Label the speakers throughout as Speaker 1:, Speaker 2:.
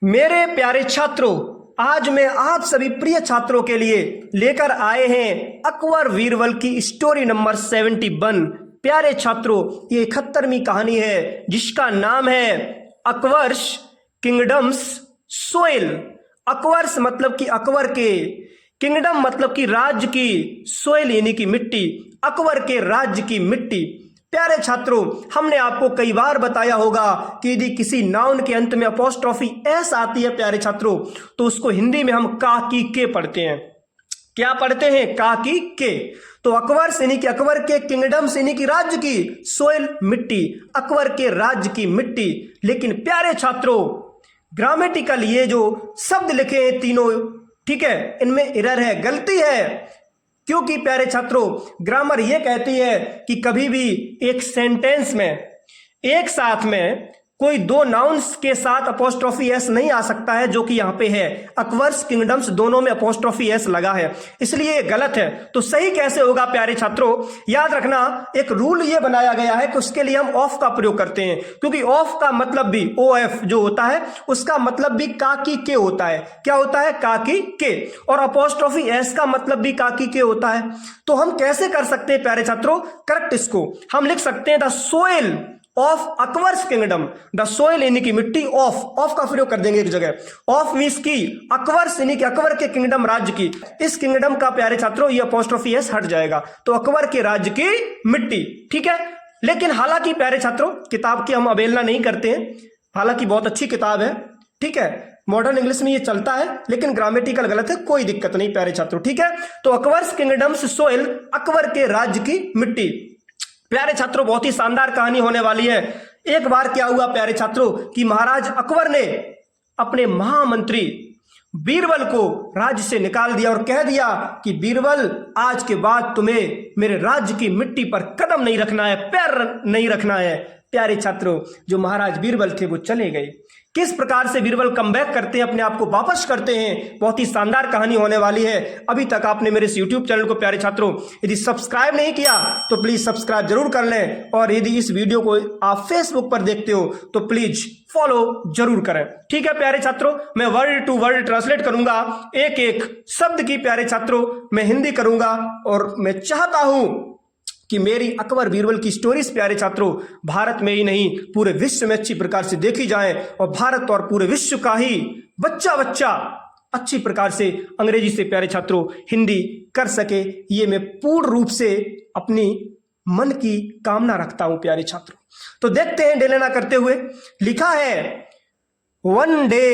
Speaker 1: मेरे प्यारे छात्रों, आज मैं आप सभी प्रिय छात्रों के लिए लेकर आए हैं अकबर बीरबल की स्टोरी नंबर 71। प्यारे छात्रों, ये 71वीं कहानी है जिसका नाम है अकबर्स किंगडम्स सोइल। अकबर्स मतलब कि अकबर के, किंगडम मतलब कि राज्य की, सोइल यानी कि मिट्टी, अकबर के राज्य की मिट्टी। प्यारे छात्रों, हमने आपको कई बार बताया होगा कि यदि किसी नाउन के अंत में अपोस्ट्रोफी एस आती है प्यारे छात्रों, तो उसको हिंदी में हम का की के पढ़ते हैं। क्या पढ़ते हैं? का की के। तो अकबर यानी कि अकबर के, किंगडम्स यानी कि राज्य की, सोइल मिट्टी, अकबर के राज्य की मिट्टी। लेकिन प्यारे छात्रों, ग्रामेटिकल ये जो शब्द लिखे हैं तीनों, ठीक है, इनमें एरर है, गलती है। क्योंकि प्यारे छात्रों, ग्रामर यह कहती है कि कभी भी एक सेंटेंस में एक साथ में कोई दो नाउन्स के साथ अपोस्ट्रोफी एस नहीं आ सकता है, जो कि यहां पे है। अकबर्स किंगडम्स दोनों में अपोस्ट्रोफी एस लगा है, इसलिए ये गलत है। तो सही कैसे होगा प्यारे छात्रों? याद रखना, एक रूल ये बनाया गया है कि उसके लिए हम ऑफ का प्रयोग करते हैं, क्योंकि ऑफ का मतलब भी, ओ एफ जो होता है, उसका मतलब भी का की के होता है। क्या होता है? का की के। और अपोस्ट्रोफी एस का मतलब भी का की के होता है। तो हम कैसे कर सकते हैं प्यारे छात्रों करेक्ट? इसको हम लिख सकते हैं the soil of Akbar's kingdom. The soil यानी कि मिट्टी, ऑफ का प्रयोग कर देंगे एक जगह। ऑफ मीन्स की अकबर्स यानी कि अकबर के किंगडम, राज्य की। इस किंगडम का प्यारे छात्रों ये अपोस्ट्रोफी एस हट जाएगा, तो अकबर के राज्य की मिट्टी, ठीक है। लेकिन हालांकि प्यारे छात्रों, किताब की हम अवहेलना नहीं करते हैं, हालांकि बहुत अच्छी किताब है, ठीक है, मॉडर्न इंग्लिश में ये चलता है, लेकिन ग्रामेटिकल गलत है, कोई दिक्कत नहीं प्यारे छात्रों, ठीक है। तो अकबर्स किंगडम्स सोइल, अकबर के राज्य की मिट्टी। प्यारे छात्रों, बहुत ही शानदार कहानी होने वाली है। एक बार क्या हुआ प्यारे छात्रों कि महाराज अकबर ने अपने महामंत्री बीरबल को राज्य से निकाल दिया और कह दिया कि बीरबल, आज के बाद तुम्हें मेरे राज्य की मिट्टी पर कदम नहीं रखना है, पैर नहीं रखना है। प्यारे छात्रों, जो महाराज बीरबल थे वो चले गए। किस प्रकार से बीरबल कमबैक करते हैं, अपने आप को वापस करते हैं, बहुत ही शानदार कहानी होने वाली है। अभी तक आपने मेरे इस यूट्यूब चैनल को प्यारे छात्रों यदि सब्सक्राइब नहीं किया तो प्लीज सब्सक्राइब जरूर कर लें, और यदि इस वीडियो को आप फेसबुक पर देखते हो तो प्लीज फॉलो जरूर करें, ठीक है प्यारे छात्रों। मैं वर्ड टू वर्ड ट्रांसलेट करूंगा, एक एक शब्द की प्यारे छात्रों मैं हिंदी करूंगा, और मैं चाहता हूं कि मेरी अकबर बीरबल की स्टोरीज प्यारे छात्रों भारत में ही नहीं पूरे विश्व में अच्छी प्रकार से देखी जाए, और भारत और पूरे विश्व का ही बच्चा बच्चा अच्छी प्रकार से अंग्रेजी से प्यारे छात्रों हिंदी कर सके, ये मैं पूर्ण रूप से अपनी मन की कामना रखता हूं प्यारे छात्रों। तो देखते हैं डिले ना करते हुए। लिखा है वन डे,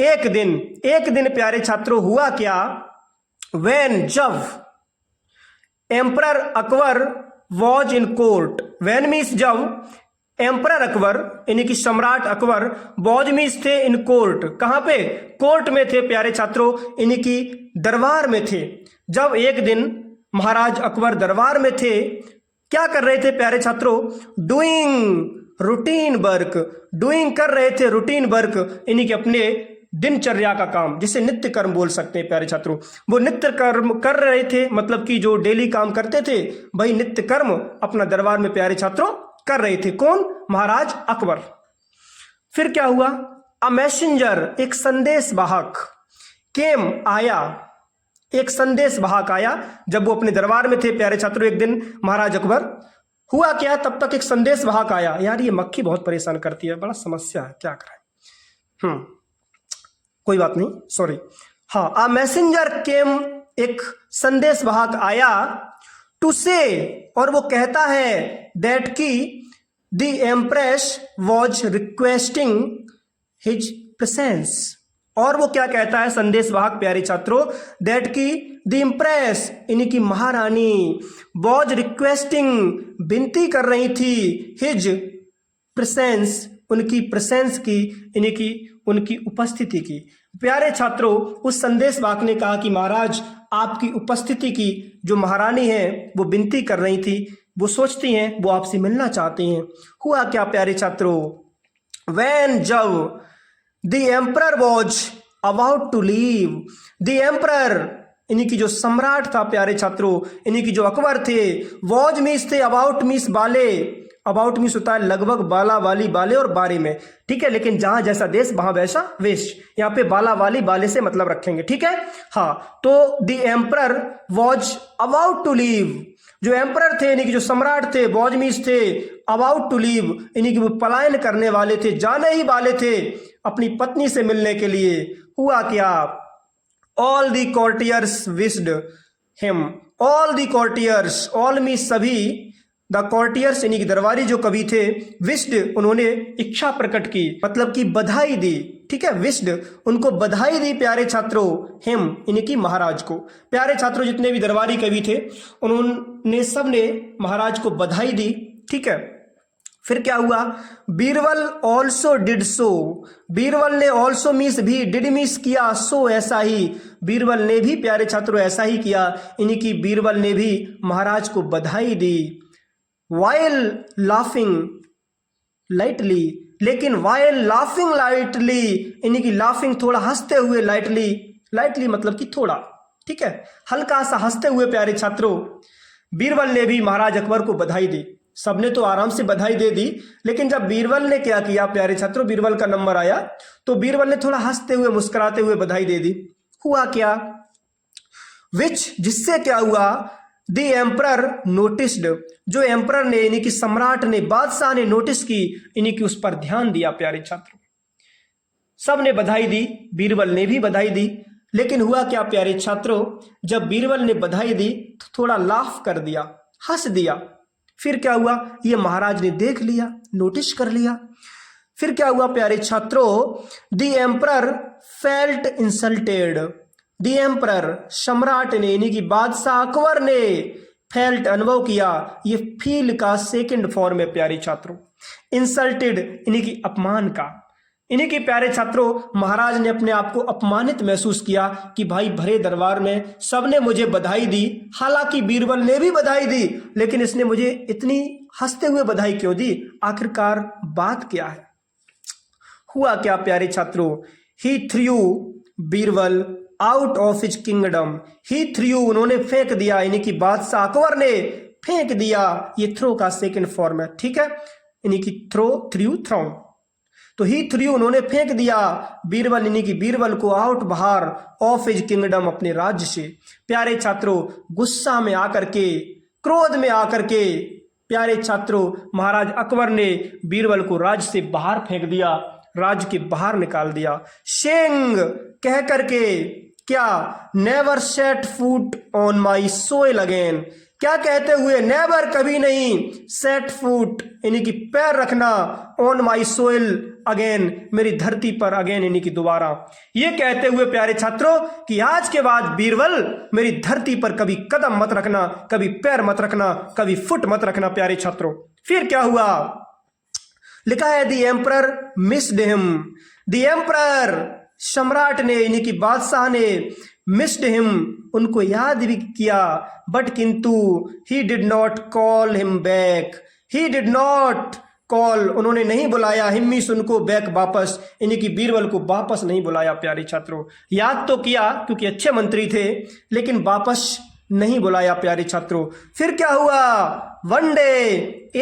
Speaker 1: एक दिन। एक दिन प्यारे छात्रों हुआ क्या? व्हेन, जब, emperor Akbar was in court. When means जब, एम्परर अकबर यानी कि सम्राट अकबर, वॉज मीन्स थे इन कोर्ट। कहां पे? कोर्ट में थे प्यारे छात्रों, यानी कि दरबार में थे। जब एक दिन महाराज अकबर दरबार में थे, क्या कर रहे थे प्यारे छात्रों? Doing routine work. डूइंग कर रहे थे रूटीन वर्क, यानी कि अपने दिनचर्या का काम, जिसे नित्य कर्म बोल सकते हैं प्यारे छात्रों। वो नित्य कर्म कर रहे थे, मतलब कि जो डेली काम करते थे वही नित्य कर्म अपना दरबार में प्यारे छात्रों कर रहे थे। कौन? महाराज अकबर। फिर क्या हुआ? अ मैसेंजर, एक संदेश वाहक, केम, आया, एक संदेश वाहक आया। जब वो अपने दरबार में थे प्यारे छात्रों एक दिन महाराज अकबर, हुआ क्या? तब तक एक संदेश वाहक आया। यार ये मक्खी बहुत परेशान करती है, बड़ा समस्या है, क्या करें। कोई बात नहीं, सॉरी। हाँ, अ मैसेंजर केम, एक संदेश वाहक आया, टू से, और वो कहता है दैट की the empress was requesting his presence. और वो क्या कहता है संदेश वाहक प्यारे छात्रों? दैट की द इम्प्रेस यानी कि महारानी, वॉज रिक्वेस्टिंग, विनती कर रही थी, हिज प्रेजेंस, उनकी प्रेजेंस की, यानी कि उनकी उपस्थिति की। प्यारे छात्रों, उस संदेश वाहक ने कहा कि महाराज आपकी उपस्थिति की, जो महारानी है वो विनती कर रही थी, वो सोचती हैं, वो आपसे मिलना चाहती हैं। हुआ क्या प्यारे छात्रों? व्हेन, जब, the emperor was about to leave. The emperor यानी कि जो सम्राट था प्यारे छात्रों, यानी कि जो अकबर थे, वॉज मीन्स थे, अबाउट मीन्स वाले, अबाउट मीन्स होता है लगभग, बाला वाली बाले और बारे में, ठीक है। लेकिन जहां जैसा देश वहां वैसा वेश, यहाँ पे बाला वाली बाले से मतलब रखेंगे, ठीक है। हाँ, तो the emperor was about to leave, जो एम्परर थे यानी कि जो सम्राट थे, वॉज मीन्स थे अबाउट टू लीव यानी कि वो पलायन करने वाले थे, जाने ही वाले थे अपनी पत्नी से मिलने के लिए। हुआ क्या, all the courtiers wished him, all the courtiers, all means सभी, द कॉर्टियर्स यानी कि दरबारी जो कवि थे, विस्ड उन्होंने इच्छा प्रकट की, मतलब कि बधाई दी, ठीक है। विस्ड उनको बधाई दी प्यारे छात्रों, हिम यानी कि महाराज को। प्यारे छात्रों जितने भी दरबारी कवि थे उन्होंने सबने महाराज को बधाई दी, ठीक है। फिर क्या हुआ, Birbal also did so, Birbal ने ऑल्सो मीन्स भी, डिड मीन्स किया, सो ऐसा ही, बीरबल ने भी प्यारे छात्रों ऐसा ही किया, यानी कि बीरबल ने भी महाराज को बधाई दी। वाइल लाफिंग लाइटली, लेकिन वाइल लाफिंग लाइटली यानी कि लाफिंग थोड़ा हंसते हुए, लाइटली, लाइटली मतलब कि थोड़ा, ठीक है, हल्का सा हंसते हुए प्यारे छात्रों बीरबल ने भी महाराज अकबर को बधाई दी। सबने तो आराम से बधाई दे दी, लेकिन जब बीरबल ने क्या किया प्यारे छात्रों, बीरबल का नंबर आया तो बीरबल ने थोड़ा हंसते हुए मुस्कुराते हुए बधाई दे दी। हुआ क्या, विच जिससे क्या हुआ, द एम्परर नोटिस्ड, जो एम्परर ने यानी कि सम्राट ने, बादशाह ने नोटिस की, यानी कि उस पर ध्यान दिया। प्यारे छात्रों सबने बधाई दी, बीरबल ने भी बधाई दी, लेकिन हुआ क्या प्यारे छात्रों, जब बीरबल ने बधाई दी तो थोड़ा लाफ कर दिया, हंस दिया। फिर क्या हुआ, ये महाराज ने देख लिया, नोटिस कर लिया। फिर क्या हुआ प्यारे छात्रों, the emperor felt insulted, the emperor सम्राट ने यानी कि बादशाह अकबर ने, फेल्ट अनुभव किया, ये फील का सेकंड फॉर्म है प्यारे छात्रों। इंसल्टेड यानी कि अपमान का, यानी कि प्यारे छात्रों महाराज ने अपने आप को अपमानित महसूस किया कि भाई भरे दरबार में सबने मुझे बधाई दी, हालांकि बीरबल ने भी बधाई दी, लेकिन इसने मुझे इतनी हंसते हुए बधाई क्यों दी, आखिरकार बात क्या है। हुआ क्या प्यारे छात्रों, he threw Birbal out of his kingdom, he threw उन्होंने फेंक दिया, यानी कि बादशाह अकबर ने फेंक दिया, ये थ्रो का सेकंड फॉर्म है, ठीक है, यानी कि थ्रो, थ्रू, थ्रोन। तो ही थ्रू उन्होंने फेंक दिया बीरबल यानी कि बीरबल को, आउट बाहर, ऑफ हिज किंगडम अपने राज्य से। प्यारे छात्रों गुस्सा में आकर के, क्रोध में आकर के प्यारे छात्रों महाराज अकबर ने बीरबल को राज्य से बाहर फेंक दिया, राज्य के बाहर निकाल दिया। शेंग कह करके, क्या, never set foot on my soil again, क्या कहते हुए, नेवर कभी नहीं, सेट फुट यानी कि पैर रखना, ऑन माई सोइल अगेन मेरी धरती पर, अगेन यानी कि दोबारा, ये कहते हुए प्यारे छात्रों कि आज के बाद बीरबल मेरी धरती पर कभी कदम मत रखना, कभी पैर मत रखना, कभी फुट मत रखना प्यारे छात्रों। फिर क्या हुआ, लिखा है the emperor missed him, the emperor सम्राट ने यानी कि बादशाह ने, मिस्ड हिम उनको याद भी किया, बट किंतु he did not call him back, he did not call उन्होंने नहीं बुलाया, हिम मीन्स उनको, बैक वापस, यानी कि बीरबल को वापस नहीं बुलाया। प्यारे छात्रों याद तो किया क्योंकि अच्छे मंत्री थे, लेकिन वापस नहीं बुलाया प्यारे छात्रों। फिर क्या हुआ, वन डे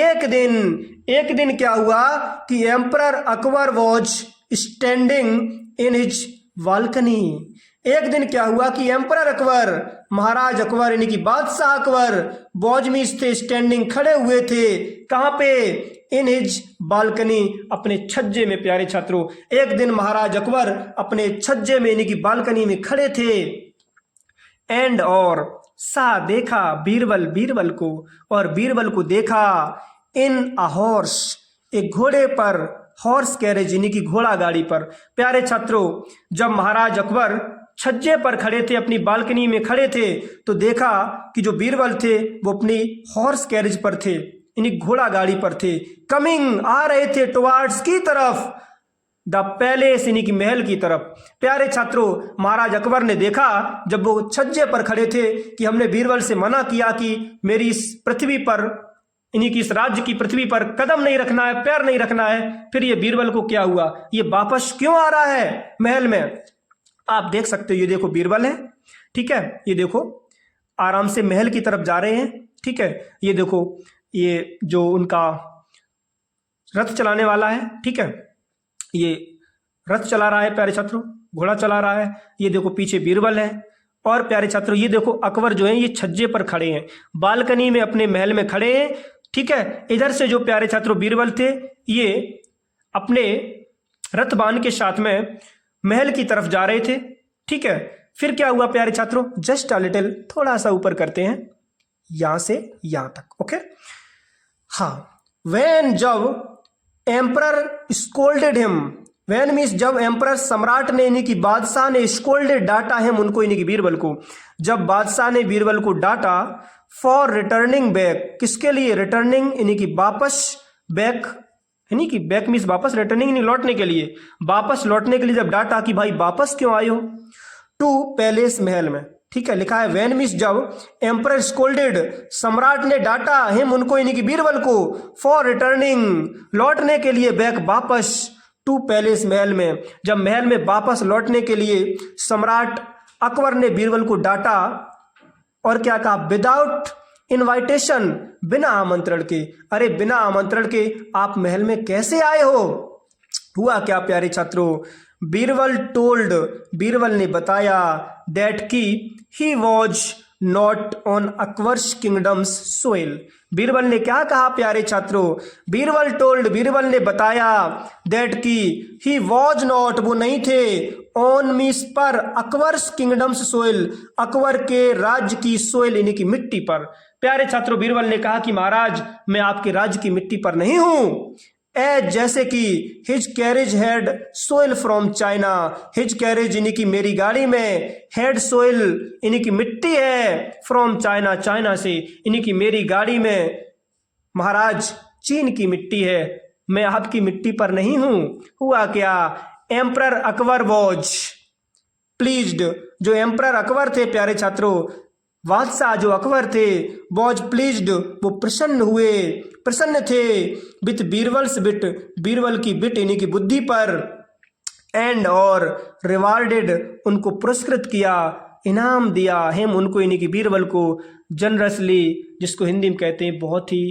Speaker 1: एक दिन क्या हुआ कि emperor Akbar was standing in his balcony, एक दिन क्या हुआ कि एम्परर अकबर, महाराज अकबर यानी कि बादशाह अकबर, वॉजमीज थे, स्टैंडिंग खड़े हुए थे, कहां पे, इन हिज बालकनी अपने छज्जे में। प्यारे छात्रों एक दिन महाराज अकबर अपने छज्जे में यानी कि बालकनी में खड़े थे, एंड और सा देखा बीरबल को, और बीरबल को देखा, इन अ हॉर्स एक घोड़े पर, हॉर्स कैरेज यानी कि घोड़ा गाड़ी पर। प्यारे छात्रों जब महाराज अकबर छज्जे पर खड़े थे, अपनी बालकनी में खड़े थे, तो देखा कि जो बीरबल थे वो अपनी हॉर्स कैरेज पर थे, यानी घोड़ा गाड़ी पर थे, कमिंग आ रहे थे, टुवार्ड्स की तरफ, द पैलेस यानी कि महल की तरफ। प्यारे छात्रों महाराज अकबर ने देखा जब वो छज्जे पर खड़े थे कि हमने बीरबल से मना किया कि मेरी इस पृथ्वी पर यानी कि इस राज्य की पृथ्वी पर कदम नहीं रखना है, पैर नहीं रखना है, फिर ये बीरबल को क्या हुआ, ये वापस क्यों आ रहा है महल में। आप देख सकते हो, ये देखो बीरबल है, ठीक है, ये देखो आराम से महल की तरफ जा रहे हैं, ठीक है, ये देखो ये जो उनका रथ चलाने वाला है, ठीक है, ये रथ चला रहा है प्यारे छात्रों, घोड़ा चला रहा है। ये देखो पीछे बीरबल है। और प्यारे छात्रों ये देखो अकबर जो है ये छज्जे पर खड़े हैं, बालकनी में अपने महल में खड़े हैं, ठीक है। इधर से जो प्यारे छात्रों बीरबल थे ये अपने रथ बाण के साथ में महल की तरफ जा रहे थे, ठीक है। फिर क्या हुआ प्यारे छात्रों, जस्ट अ लिटिल, थोड़ा सा ऊपर करते हैं, यहां से यहां तक, ओके। हाँ, वेन जब emperor scolded him, when means जब एम्परर सम्राट ने यानी कि बादशाह ने स्कोल्डेड डांटा हिम उनको यानी कि बीरबल को, जब बादशाह ने बीरबल को डांटा फॉर रिटर्निंग बैक, किसके लिए, रिटर्निंग यानी कि वापस, बैक यानी कि बैक मीन्स वापस, रिटर्निंग नहीं लौटने के लिए, वापस लौटने के लिए जब डांटा कि भाई वापस क्यों आए हो, टू पैलेस महल में, ठीक है। लिखा है वेन मीन्स जब एम्परर स्कोल्डेड, सम्राट ने डांटा हिम उनको यानी कि बीरबल को, फॉर रिटर्निंग लौटने के लिए, बैक वापस, टू पैलेस महल में, जब महल में वापस लौटने के लिए सम्राट अकबर ने बीरबल को डांटा और क्या कहा, विदाउट इनवाइटेशन, बिना आमंत्रण के। अरे बिना आमंत्रण के आप महल में कैसे आए हो। हुआ क्या प्यारे छात्रों, बीरबल टोल्ड, बीरबल ने बताया, दैट की he was not on Akbar's kingdoms soil. Birbal ने क्या कहा प्यारे छात्रों, बीरबल टोल्ड, बीरबल ने बताया, दैट की ही वॉज नॉट, वो नहीं थे, ऑन मीस पर, अकबर्स किंगडम्स सोइल, अकबर के राज्य की सोइल यानी कि मिट्टी पर। प्यारे छात्रों बीरबल ने कहा कि महाराज मैं आपके राज्य की मिट्टी पर नहीं हूं, एज जैसे कि his carriage had soil from China, his carriage यानी कि मेरी गाड़ी में, हैड सोइल यानी कि मिट्टी है, फ्रॉम चाइना, चाइना से, यानी कि मेरी गाड़ी में महाराज चीन की मिट्टी है, मैं आपकी मिट्टी पर नहीं हूं। हुआ क्या, एम्परर अकबर वॉज प्लीज्ड, जो एम्परर अकबर थे प्यारे छात्रों, बादशाह जो अकबर थे, वॉज प्लीज्ड, वो प्रसन्न हुए, प्रसन्न थे, विथ बीरबल्स बिट, बीरबल की बिट यानी कि बुद्धि पर, एंड और रिवार्डेड, उनको पुरस्कृत किया, इनाम दिया, हिम उनको यानी कि बीरबल को, जनरसली, जिसको हिंदी में कहते हैं बहुत ही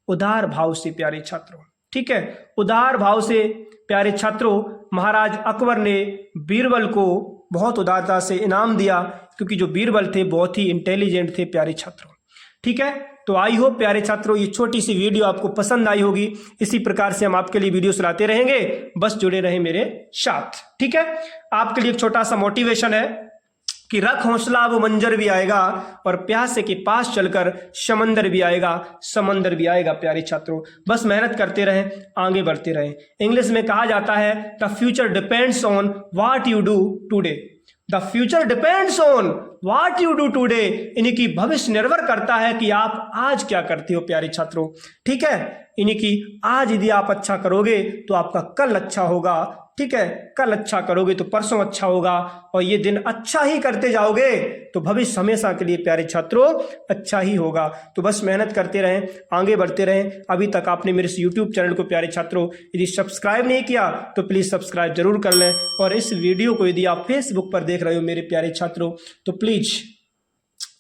Speaker 1: उदार भाव से प्यारे छात्रों, ठीक है। उदार भाव से प्यारे छात्रों महाराज अकबर ने बीरबल को बहुत उदारता से इनाम दिया, क्योंकि जो बीरबल थे बहुत ही इंटेलिजेंट थे प्यारे छात्रों, ठीक है। तो आई होप प्यारे छात्रों ये छोटी सी वीडियो आपको पसंद आई होगी। इसी प्रकार से हम आपके लिए वीडियो लाते रहेंगे, बस जुड़े रहें मेरे साथ, ठीक है। आपके लिए एक छोटा सा मोटिवेशन है कि रख हौसला वो मंजर भी आएगा, और प्यासे के पास चलकर समंदर भी आएगा, समंदर भी आएगा प्यारे छात्रों। बस मेहनत करते रहें, आगे बढ़ते रहें। इंग्लिश में कहा जाता है the future depends on what you do today, the future depends on what you do today, यानी कि भविष्य निर्भर करता है कि आप आज क्या करते हो प्यारे छात्रों, ठीक है। यानी कि आज यदि आप अच्छा करोगे तो आपका कल अच्छा होगा, ठीक है। कल अच्छा करोगे तो परसों अच्छा होगा, और ये दिन अच्छा ही करते जाओगे तो भविष्य हमेशा के लिए प्यारे छात्रों अच्छा ही होगा। तो बस मेहनत करते रहें, आगे बढ़ते रहें। अभी तक आपने मेरे इस YouTube चैनल को प्यारे छात्रों यदि सब्सक्राइब नहीं किया तो प्लीज़ सब्सक्राइब जरूर कर लें, और इस वीडियो को यदि आप फेसबुक पर देख रहे हो मेरे प्यारे छात्रों तो प्लीज़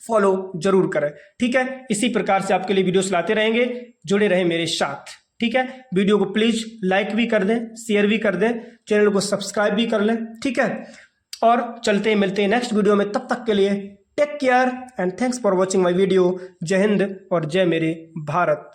Speaker 1: फॉलो जरूर करें, ठीक है। इसी प्रकार से आपके लिए वीडियोस लाते रहेंगे, जुड़े रहें मेरे साथ, ठीक है। वीडियो को प्लीज लाइक भी कर दें, शेयर भी कर दें, चैनल को सब्सक्राइब भी कर लें, ठीक है। और चलते मिलते हैं नेक्स्ट वीडियो में, तब तक के लिए take care and thanks for watching my video. जय हिंद और जय मेरे भारत।